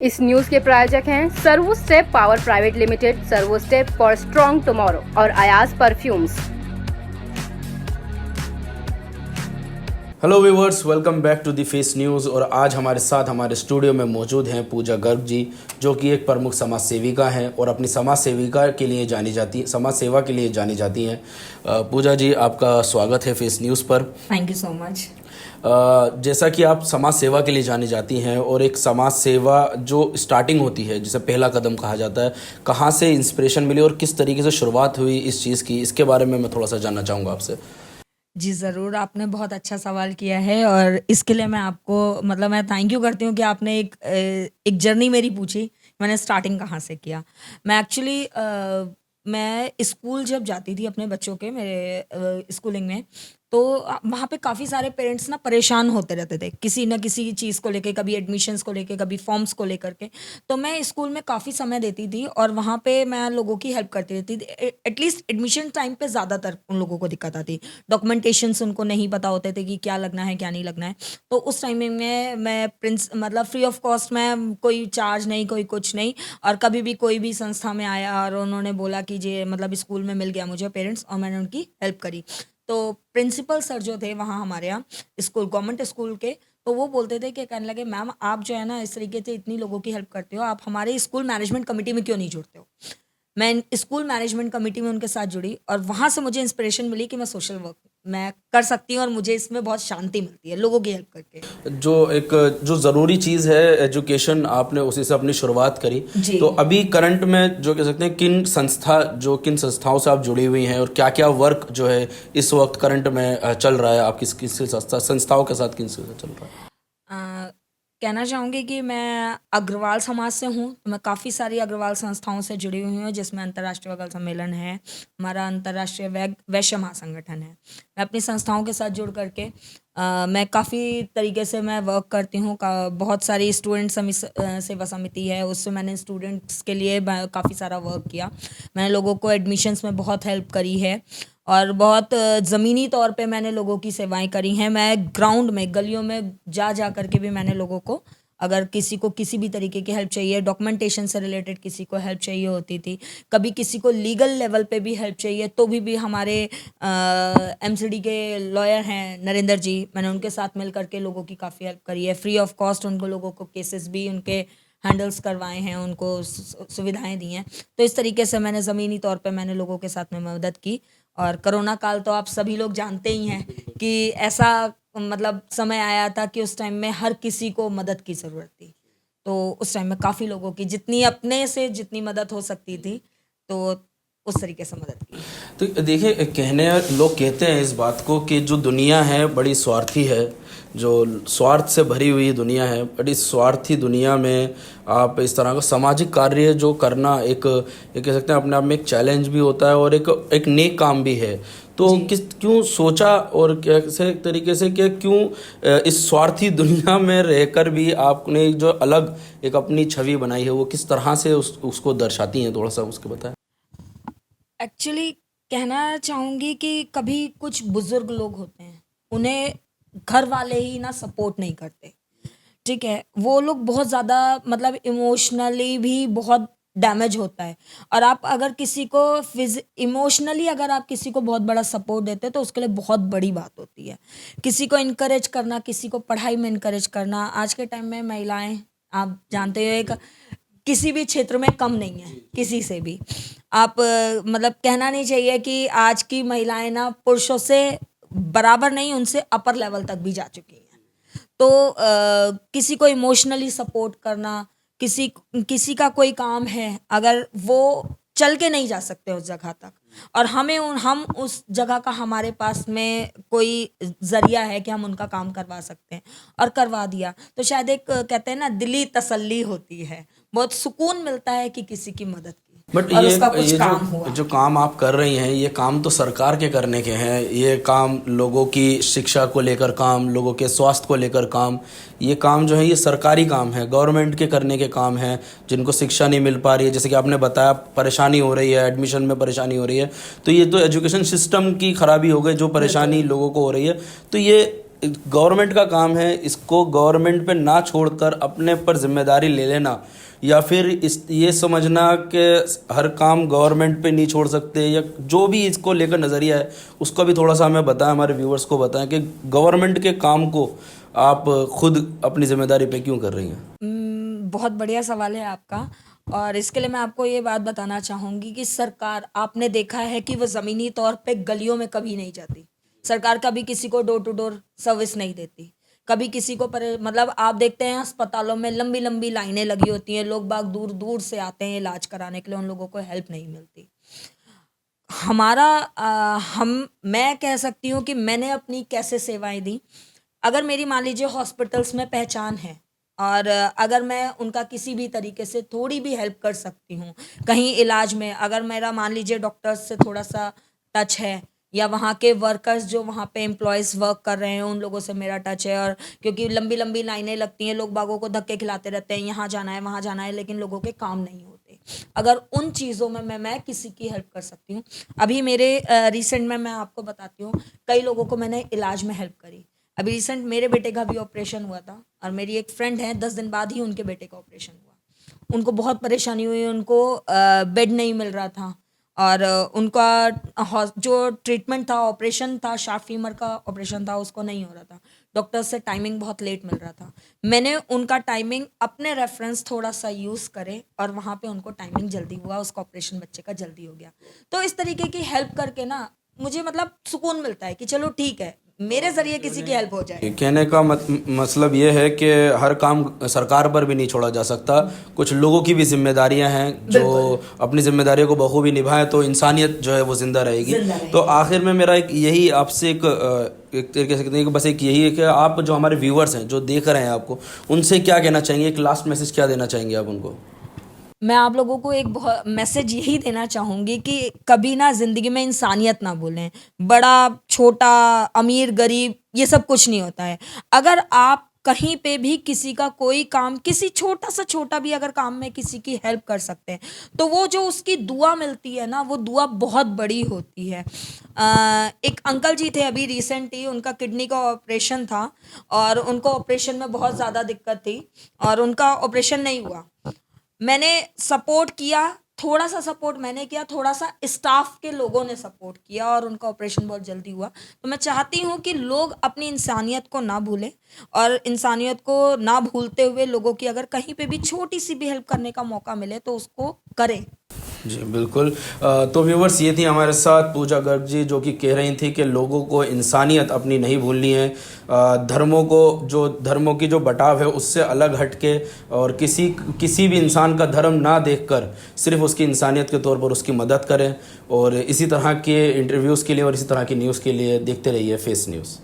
इस न्यूज के प्रायोजक हैं Servo step power private limited, Servo step for strong tomorrow और Ayaz perfumes. Hello viewers, welcome back to the face news. और आज हमारे साथ हमारे स्टूडियो में मौजूद हैं पूजा गर्ग जी, जो कि एक प्रमुख समाज सेविका हैं और अपनी समाज सेविका के लिए जानी जाती समाज सेवा के लिए जानी जाती हैं। पूजा जी, आपका स्वागत है फेस न्यूज़ पर। Thank you so much. जैसा कि आप समाज सेवा के लिए जानी जाती हैं और एक समाज सेवा जो स्टार्टिंग होती है, जिसे पहला कदम कहा जाता है, कहाँ से इंस्पिरेशन मिली और किस तरीके से शुरुआत हुई इस चीज़ की, इसके बारे में मैं थोड़ा सा जानना चाहूँगा आपसे। जी ज़रूर, आपने बहुत अच्छा सवाल किया है और इसके लिए मैं आपको मैं थैंक यू करती हूँ कि आपने एक जर्नी मेरी पूछी, मैंने स्टार्टिंग कहाँ से किया। मैं एक्चुअली मैं स्कूल जब जाती थी अपने बच्चों के मेरे स्कूलिंग में, तो वहाँ पे काफ़ी सारे पेरेंट्स ना परेशान होते रहते थे किसी न किसी चीज़ को लेके, कभी एडमिशन्स को लेके, कभी फॉर्म्स को लेकर के। तो मैं स्कूल में काफ़ी समय देती थी और वहाँ पे मैं लोगों की हेल्प करती रहती थी। एटलीस्ट एडमिशन टाइम पे ज़्यादातर उन लोगों को दिक्कत आती, डॉक्यूमेंटेशंस उनको नहीं पता होते थे कि क्या लगना है क्या नहीं लगना है। तो उस टाइमिंग में मैं फ्री ऑफ कॉस्ट में, कोई चार्ज नहीं, कोई कुछ नहीं। और कभी भी कोई भी संस्था में आया और उन्होंने बोला कि ये स्कूल में मिल गया मुझे पेरेंट्स, और मैंने उनकी हेल्प करी। तो प्रिंसिपल सर जो थे वहाँ हमारे यहाँ स्कूल, गवर्नमेंट स्कूल के, तो वो बोलते थे कि कहने लगे, मैम आप जो है ना इस तरीके से इतनी लोगों की हेल्प करते हो, आप हमारे स्कूल मैनेजमेंट कमेटी में क्यों नहीं जुड़ते हो। मैं स्कूल मैनेजमेंट कमेटी में उनके साथ जुड़ी और वहाँ से मुझे इंस्पिरेशन मिली कि मैं सोशल वर्क मैं कर सकती हूँ और मुझे इसमें बहुत शांति मिलती है लोगों की हेल्प करके। जो ज़रूरी चीज़ है एजुकेशन, आपने उसी से अपनी शुरुआत करी। जी। तो अभी करंट में जो कह सकते हैं, किन संस्थाओं से आप जुड़ी हुई हैं और क्या क्या वर्क जो है इस वक्त करंट में चल रहा है, आप किस संस्थाओं के साथ किन से चल रहा है? कहना चाहूँगी कि मैं अग्रवाल समाज से हूँ, तो मैं काफ़ी सारी अग्रवाल संस्थाओं से जुड़ी हुई हूँ, जिसमें अंतर्राष्ट्रीय वगल सम्मेलन है, हमारा अंतर्राष्ट्रीय वैश्य महासंगठन है। मैं अपनी संस्थाओं के साथ जुड़ करके मैं काफ़ी तरीके से मैं वर्क करती हूँ। बहुत सारी स्टूडेंट सेवा समिति है, उससे मैंने स्टूडेंट्स के लिए काफ़ी सारा वर्क किया। मैंने लोगों को एडमिशन्स में बहुत हेल्प करी है और बहुत ज़मीनी तौर पे मैंने लोगों की सेवाएं करी हैं। मैं ग्राउंड में, गलियों में जा करके भी मैंने लोगों को, अगर किसी को किसी भी तरीके की हेल्प चाहिए, डॉक्यूमेंटेशन से रिलेटेड किसी को हेल्प चाहिए होती थी, कभी किसी को लीगल लेवल पे भी हेल्प चाहिए, तो भी हमारे एमसीडी के लॉयर हैं नरेंद्र जी, मैंने उनके साथ मिल करके लोगों की काफ़ी हेल्प करी है। फ्री ऑफ कॉस्ट उनको लोगों को केसेस भी उनके हैंडल्स करवाए हैं, उनको सुविधाएं दी हैं। तो इस तरीके से मैंने ज़मीनी तौर पे मैंने लोगों के साथ में मदद की। और कोरोना काल तो आप सभी लोग जानते ही हैं कि ऐसा समय आया था कि उस टाइम में हर किसी को मदद की ज़रूरत थी। तो उस टाइम में काफ़ी लोगों की जितनी अपने से जितनी मदद हो सकती थी, तो उस तरीके से मदद की। तो देखिए, लोग कहते हैं इस बात को कि जो दुनिया है बड़ी स्वार्थी है, जो स्वार्थ से भरी हुई दुनिया है, बड़ी स्वार्थी दुनिया में आप इस तरह का सामाजिक कार्य जो करना एक कह सकते हैं अपने आप में एक चैलेंज भी होता है और एक नेक काम भी है। तो क्यों सोचा और कैसे तरीके से कि क्यों इस स्वार्थी दुनिया में रहकर भी आपने जो अलग एक अपनी छवि बनाई है, वो किस तरह से उसको दर्शाती हैं, थोड़ा सा उसके बताएं। एक्चुअली कहना चाहूँगी कि कभी कुछ बुजुर्ग लोग होते हैं, उन्हें घर वाले ही ना सपोर्ट नहीं करते, ठीक है। वो लोग बहुत ज़्यादा इमोशनली भी बहुत डैमेज होता है। और आप अगर किसी को इमोशनली अगर आप किसी को बहुत बड़ा सपोर्ट देते हैं, तो उसके लिए बहुत बड़ी बात होती है। किसी को इनकरेज करना, किसी को पढ़ाई में इनकरेज करना, आज के टाइम में महिलाएं, आप जानते हो, एक किसी भी क्षेत्र में कम नहीं है किसी से भी। आप कहना नहीं चाहिए कि आज की महिलाएं ना पुरुषों से बराबर नहीं, उनसे अपर लेवल तक भी जा चुकी हैं। तो किसी को इमोशनली सपोर्ट करना, किसी का कोई काम है, अगर वो चल के नहीं जा सकते उस जगह तक, और हम उस जगह का, हमारे पास में कोई जरिया है कि हम उनका काम करवा सकते हैं और करवा दिया, तो शायद एक कहते हैं ना दिली तसल्ली होती है, बहुत सुकून मिलता है कि किसी की मदद की बट और उसका कुछ काम हुआ। जो काम आप कर रही हैं, ये काम तो सरकार के करने के हैं। ये काम लोगों की शिक्षा को लेकर काम, लोगों के स्वास्थ्य को लेकर काम, ये काम जो है ये सरकारी काम है, गवर्नमेंट के करने के काम है। जिनको शिक्षा नहीं मिल पा रही है, जैसे कि आपने बताया, परेशानी हो रही है, एडमिशन में परेशानी हो रही है, तो ये तो एजुकेशन सिस्टम की खराबी हो गई जो परेशानी लोगों को हो रही है। तो ये गवर्नमेंट का काम है इसको गवर्नमेंट पे ना छोड़कर अपने पर जिम्मेदारी ले लेना, या फिर ये समझना कि हर काम गवर्नमेंट पे नहीं छोड़ सकते, या जो भी इसको लेकर नज़रिया है उसको भी थोड़ा सा हमें बताएं, हमारे व्यूवर्स को बताएं कि गवर्नमेंट के काम को आप खुद अपनी जिम्मेदारी पे क्यों कर रही हैं। बहुत बढ़िया सवाल है आपका, और इसके लिए मैं आपको ये बात बताना चाहूँगी कि सरकार, आपने देखा है कि वो ज़मीनी तौर पे गलियों में कभी नहीं जाती। सरकार कभी किसी को डोर टू डोर सर्विस नहीं देती, कभी किसी को मतलब आप देखते हैं अस्पतालों में लंबी लंबी लाइनें लगी होती हैं, लोग बाग दूर दूर से आते हैं इलाज कराने के लिए, उन लोगों को हेल्प नहीं मिलती। मैं कह सकती हूँ कि मैंने अपनी कैसे सेवाएं दी। अगर मेरी मान लीजिए हॉस्पिटल्स में पहचान है और अगर मैं उनका किसी भी तरीके से थोड़ी भी हेल्प कर सकती हूँ कहीं इलाज में, अगर मेरा मान लीजिए डॉक्टर्स से थोड़ा सा टच है, या वहाँ के वर्कर्स जो वहाँ पे एम्प्लॉयज़ वर्क कर रहे हैं उन लोगों से मेरा टच है, और क्योंकि लंबी लंबी लाइनें लगती हैं, लोग बागों को धक्के खिलाते रहते हैं, यहाँ जाना है वहाँ जाना है, लेकिन लोगों के काम नहीं होते। अगर उन चीज़ों में मैं किसी की हेल्प कर सकती हूँ। अभी मेरे रिसेंट में मैं आपको बताती हूँ, कई लोगों को मैंने इलाज में हेल्प करी। अभी रिसेंट मेरे बेटे का भी ऑपरेशन हुआ था, और मेरी एक फ्रेंड है 10 दिन बाद ही उनके बेटे का ऑपरेशन हुआ। उनको बहुत परेशानी हुई, उनको बेड नहीं मिल रहा था, और उनका जो ट्रीटमेंट था, ऑपरेशन था, शार्प फीमर का ऑपरेशन था, उसको नहीं हो रहा था। डॉक्टर से टाइमिंग बहुत लेट मिल रहा था। मैंने उनका टाइमिंग अपने रेफरेंस थोड़ा सा यूज़ करे और वहाँ पे उनको टाइमिंग जल्दी हुआ, उसका ऑपरेशन बच्चे का जल्दी हो गया। तो इस तरीके की हेल्प करके ना मुझे मतलब सुकून मिलता है कि चलो ठीक है, मेरे ज़रिए किसी की हेल्प हो जाए। कहने का मतलब ये है कि हर काम सरकार पर भी नहीं छोड़ा जा सकता, कुछ लोगों की भी जिम्मेदारियां हैं जो अपनी जिम्मेदारियों को बखूबी निभाएं तो इंसानियत जो है वो जिंदा रहेगी। तो आखिर में मेरा एक यही आपसे एक तरीके से कहते हैं कि बस एक यही है कि आप जो हमारे व्यूवर्स हैं जो देख रहे हैं आपको, उनसे क्या कहना चाहेंगे, एक लास्ट मैसेज क्या देना चाहेंगे आप उनको। मैं आप लोगों को एक बहुत मैसेज यही देना चाहूँगी कि कभी ना ज़िंदगी में इंसानियत ना भूलें। बड़ा छोटा, अमीर गरीब, ये सब कुछ नहीं होता है। अगर आप कहीं पे भी किसी का कोई काम, किसी छोटा से छोटा भी अगर काम में किसी की हेल्प कर सकते हैं, तो वो जो उसकी दुआ मिलती है ना, वो दुआ बहुत बड़ी होती है। एक अंकल जी थे अभी रिसेंट ही, उनका किडनी का ऑपरेशन था और उनको ऑपरेशन में बहुत ज़्यादा दिक्कत थी और उनका ऑपरेशन नहीं हुआ। मैंने सपोर्ट किया, थोड़ा सा सपोर्ट मैंने किया, थोड़ा सा स्टाफ के लोगों ने सपोर्ट किया और उनका ऑपरेशन बहुत जल्दी हुआ। तो मैं चाहती हूँ कि लोग अपनी इंसानियत को ना भूलें, और इंसानियत को ना भूलते हुए लोगों की अगर कहीं पे भी छोटी सी भी हेल्प करने का मौका मिले तो उसको करें। जी बिल्कुल। तो व्यूवर्स, ये थी हमारे साथ पूजा गर्ग जी, जो कि कह रही थी कि लोगों को इंसानियत अपनी नहीं भूलनी है, धर्मों की जो बटाव है उससे अलग हटके, और किसी भी इंसान का धर्म ना देखकर सिर्फ उसकी इंसानियत के तौर पर उसकी मदद करें। और इसी तरह के इंटरव्यूज़ के लिए और इसी तरह की न्यूज़ के लिए देखते रहिए फेस न्यूज़।